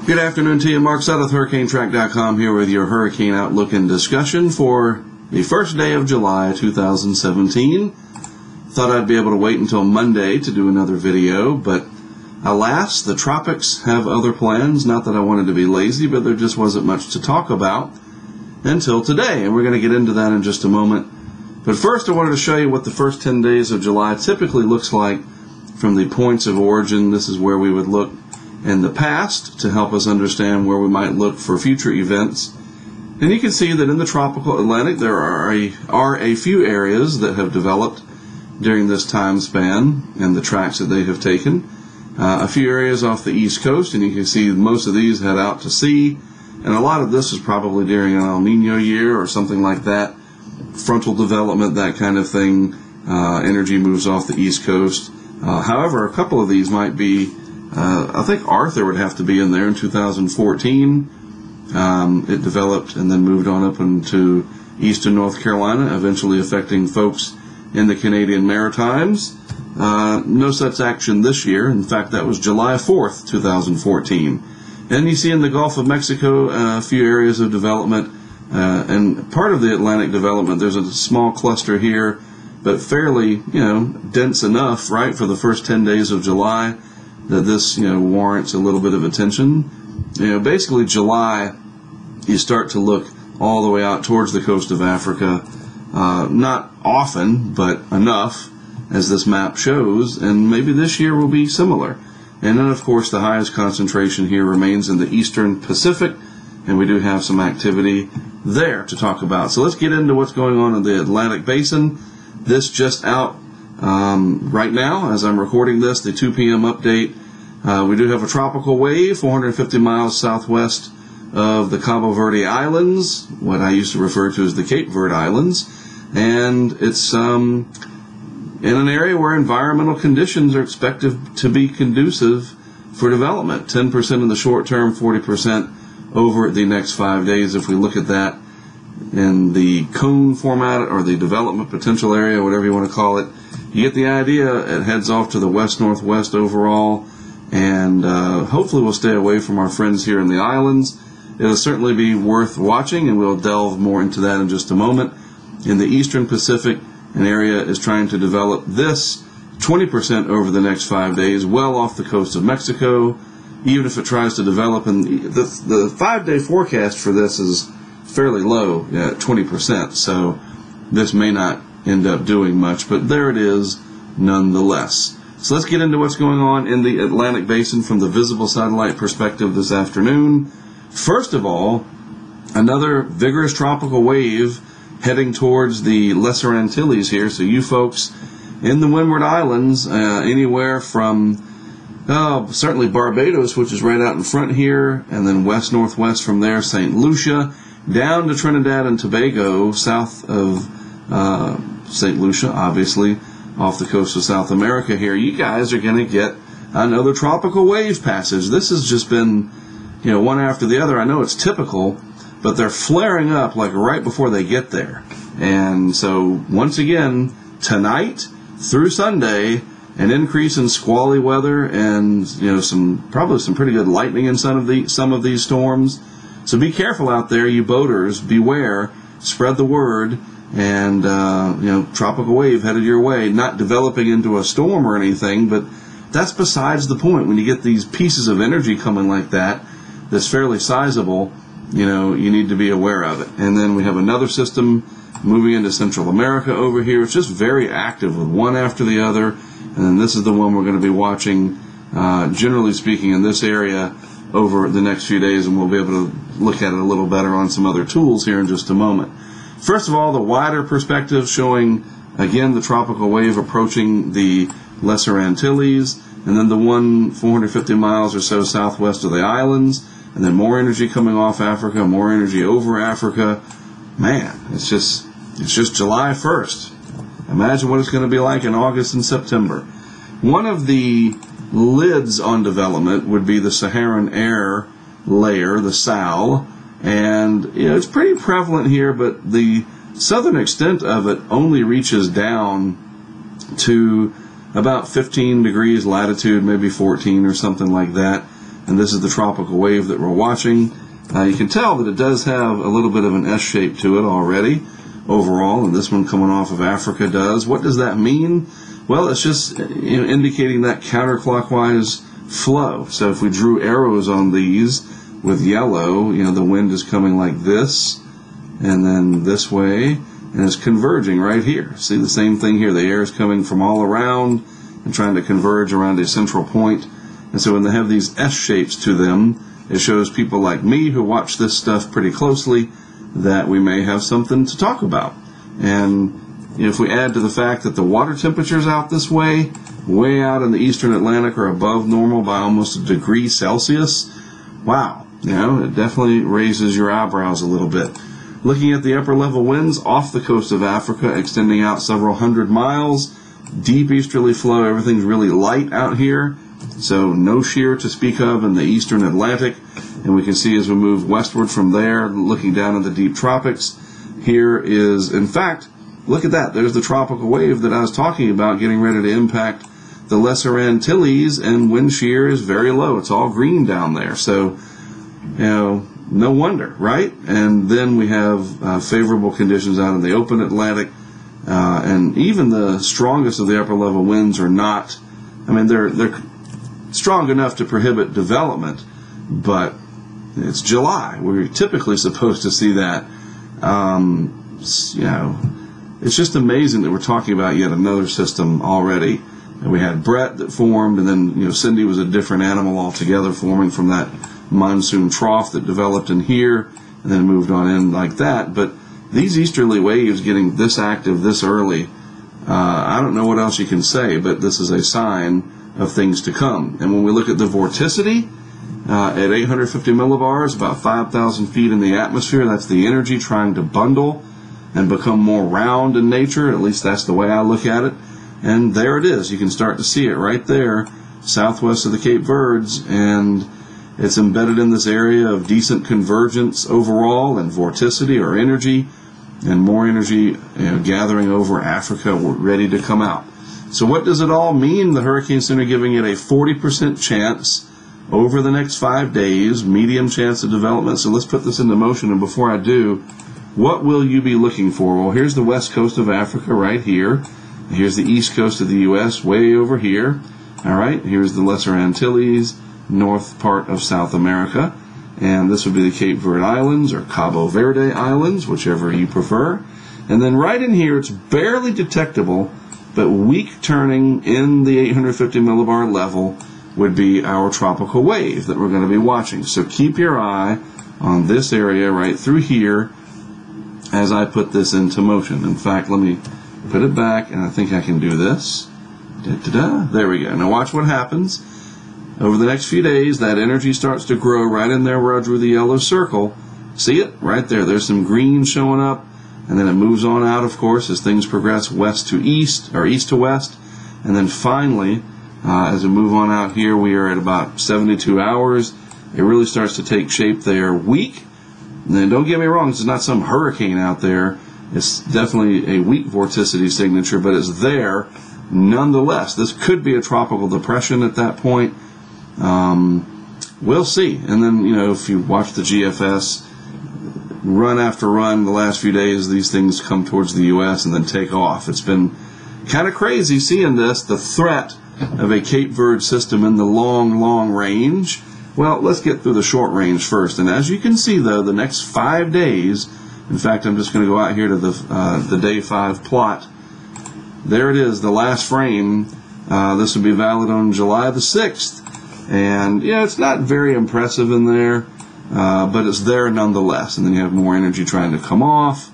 Good afternoon to you. Mark Sutton with HurricaneTrack.com here with your hurricane outlook and discussion for the first day of July 2017. Thought I'd be able to wait until Monday to do another video, but alas, the tropics have other plans. Not that I wanted to be lazy, but there just wasn't much to talk about until today, and we're going to get into that in just a moment. But first, I wanted to show you what the first 10 days of July typically looks like from the points of origin. This is where we would look in the past to help us understand where we might look for future events. And you can see that in the tropical Atlantic there are a few areas that have developed during this time span and the tracks that they have taken. A few areas off the east coast, and you can see most of these head out to sea, and a lot of this is probably during an El Nino year or something like that. Frontal development, that kind of thing. Energy moves off the east coast. However, a couple of these might be, I think Arthur would have to be in there in 2014. It developed and then moved on up into eastern North Carolina, eventually affecting folks in the Canadian Maritimes. No such action this year. In fact, that was July 4th, 2014. And you see in the Gulf of Mexico a few areas of development. And part of the Atlantic development, there's a small cluster here, but fairly, dense enough, right, for the first 10 days of July that this, warrants a little bit of attention. Basically July, you start to look all the way out towards the coast of Africa. Not often, but enough, as this map shows, and maybe this year will be similar. And then, of course, the highest concentration here remains in the eastern Pacific, and we do have some activity there to talk about. So let's get into what's going on in the Atlantic Basin. This just out right now, as I'm recording this, the 2 p.m. update. We do have a tropical wave 450 miles southwest of the Cabo Verde Islands, what I used to refer to as the Cape Verde Islands, and it's in an area where environmental conditions are expected to be conducive for development. 10% in the short term, 40% over the next 5 days. If we look at that in the cone format or the development potential area, whatever you want to call it, you get the idea. It heads off to the west-northwest overall, and hopefully we'll stay away from our friends here in the islands. It'll certainly be worth watching, and we'll delve more into that in just a moment. In the eastern Pacific, an area is trying to develop this 20% over the next 5 days, well off the coast of Mexico. Even if it tries to develop, and the 5-day forecast for this is fairly low at 20%, so this may not end up doing much, but there it is nonetheless. So let's get into what's going on in the Atlantic Basin from the visible satellite perspective this afternoon. First of all, another vigorous tropical wave heading towards the Lesser Antilles here. So you folks in the Windward Islands, anywhere from certainly Barbados, which is right out in front here, and then west-northwest from there, St. Lucia, down to Trinidad and Tobago, south of St. Lucia, obviously, off the coast of South America here. You guys are going to get another tropical wave passage. This has just been, one after the other. I know it's typical, but they're flaring up like right before they get there. And so, once again, tonight through Sunday, an increase in squally weather and probably some pretty good lightning in some of these storms. So be careful out there, you boaters. Beware. Spread the word. And tropical wave headed your way, not developing into a storm or anything, but that's besides the point. When you get these pieces of energy coming like that, that's fairly sizable, you need to be aware of it. And then we have another system moving into Central America over here. It's just very active with one after the other. And then this is the one we're going to be watching, generally speaking, in this area over the next few days, and we'll be able to look at it a little better on some other tools here in just a moment. First of all, the wider perspective showing, again, the tropical wave approaching the Lesser Antilles, and then the one 450 miles or so southwest of the islands, and then more energy coming off Africa, more energy over Africa. Man, it's just July 1st. Imagine what it's going to be like in August and September. One of the lids on development would be the Saharan Air Layer, the SAL, and it's pretty prevalent here, but the southern extent of it only reaches down to about 15 degrees latitude, maybe 14 or something like that. and this is the tropical wave that we're watching. You can tell that it does have a little bit of an S shape to it already overall, and this one coming off of Africa does. What does that mean? Well, it's just indicating that counterclockwise flow. So if we drew arrows on these with yellow, the wind is coming like this and then this way, and it's converging right here. See the same thing here. The air is coming from all around and trying to converge around a central point. And so when they have these S shapes to them, it shows people like me who watch this stuff pretty closely that we may have something to talk about. And if we add to the fact that the water temperatures out this way out in the eastern Atlantic, are above normal by almost a degree Celsius, wow, it definitely raises your eyebrows a little bit. Looking at the upper level winds off the coast of Africa, extending out several hundred miles, deep easterly flow, everything's really light out here, so no shear to speak of in the eastern Atlantic. And we can see as we move westward from there, looking down in the deep tropics, here is, in fact, look at that, there's the tropical wave that I was talking about getting ready to impact the Lesser Antilles, and wind shear is very low. It's all green down there, so no wonder, right? And then we have favorable conditions out in the open Atlantic, and even the strongest of the upper level winds are not, they're strong enough to prohibit development, but it's July. We're typically supposed to see that. It's just amazing that we're talking about yet another system already. And we had Brett that formed, and then Cindy was a different animal altogether, forming from that monsoon trough that developed in here and then moved on in like that. But these easterly waves getting this active this early, I don't know what else you can say, but this is a sign of things to come. And when we look at the vorticity at 850 millibars, about 5,000 feet in the atmosphere, that's the energy trying to bundle and become more round in nature. At least that's the way I look at it. And there it is. You can start to see it right there, southwest of the Cape Verdes, and it's embedded in this area of decent convergence overall and vorticity or energy, and more energy gathering over Africa, ready to come out. So what does it all mean? The Hurricane Center giving it a 40% chance over the next 5 days, medium chance of development. So let's put this into motion, and before I do, what will you be looking for? Well, here's the west coast of Africa right here. Here's the east coast of the U.S. way over here. All right, here's the Lesser Antilles, north part of South America. And this would be the Cape Verde Islands or Cabo Verde Islands, whichever you prefer. And then right in here, it's barely detectable, but weak turning in the 850 millibar level would be our tropical wave that we're going to be watching. So keep your eye on this area right through here as I put this into motion. In fact, let me put it back, and I think I can do this. There we go. Now watch what happens. Over the next few days, that energy starts to grow right in there where I drew the yellow circle. See it? Right there. There's some green showing up, and then it moves on out, of course, as things progress west to east, or east to west. And then finally, as we move on out here, we are at about 72 hours. It really starts to take shape there weak. And then don't get me wrong, this is not some hurricane out there. It's definitely a weak vorticity signature, but it's there nonetheless. This could be a tropical depression at that point. We'll see. And then, if you watch the GFS, run after run the last few days, these things come towards the U.S. and then take off. It's been kind of crazy seeing this, the threat of a Cape Verde system in the long range. Well, let's get through the short range first. And as you can see, though, the next 5 days, in fact, I'm just going to go out here to the day 5 plot. There it is, the last frame. This would be valid on July the 6th. And, it's not very impressive in there, but it's there nonetheless. And then you have more energy trying to come off.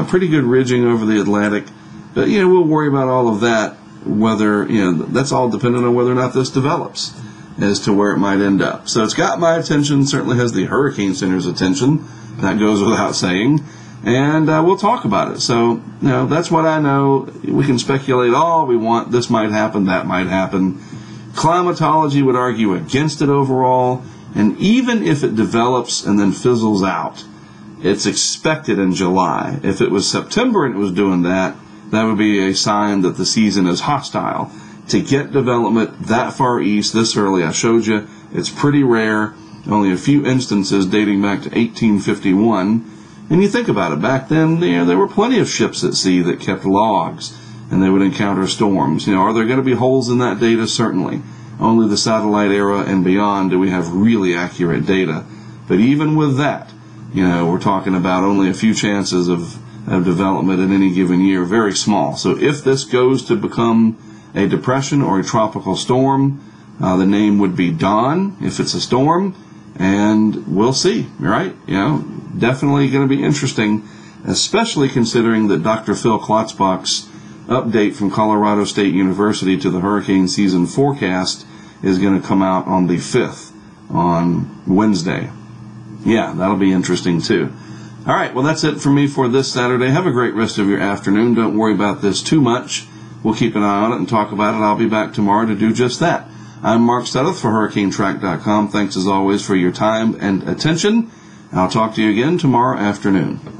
Pretty good ridging over the Atlantic. But, we'll worry about all of that, whether, that's all dependent on whether or not this develops as to where it might end up. So it's got my attention, certainly has the Hurricane Center's attention. That goes without saying. And we'll talk about it. So, that's what I know. We can speculate all we want. This might happen, that might happen. Climatology would argue against it overall. And even if it develops and then fizzles out, it's expected in July. If it was September and it was doing that, that would be a sign that the season is hostile. To get development that far east this early, I showed you, It's pretty rare, only a few instances dating back to 1851. And you think about it, back then, there were plenty of ships at sea that kept logs, and they would encounter storms. Are there going to be holes in that data? Certainly. Only the satellite era and beyond do we have really accurate data. But even with that, we're talking about only a few chances of development in any given year, very small. So if this goes to become a depression or a tropical storm, the name would be Dawn if it's a storm, and we'll see, right? Definitely going to be interesting, especially considering that Dr. Phil Klotzbach's update from Colorado State University to the hurricane season forecast is going to come out on the 5th, on Wednesday. Yeah, that'll be interesting too. All right, well, that's it for me for this Saturday. Have a great rest of your afternoon. Don't worry about this too much. We'll keep an eye on it and talk about it. I'll be back tomorrow to do just that. I'm Mark Sedeth for HurricaneTrack.com. Thanks as always for your time and attention. I'll talk to you again tomorrow afternoon.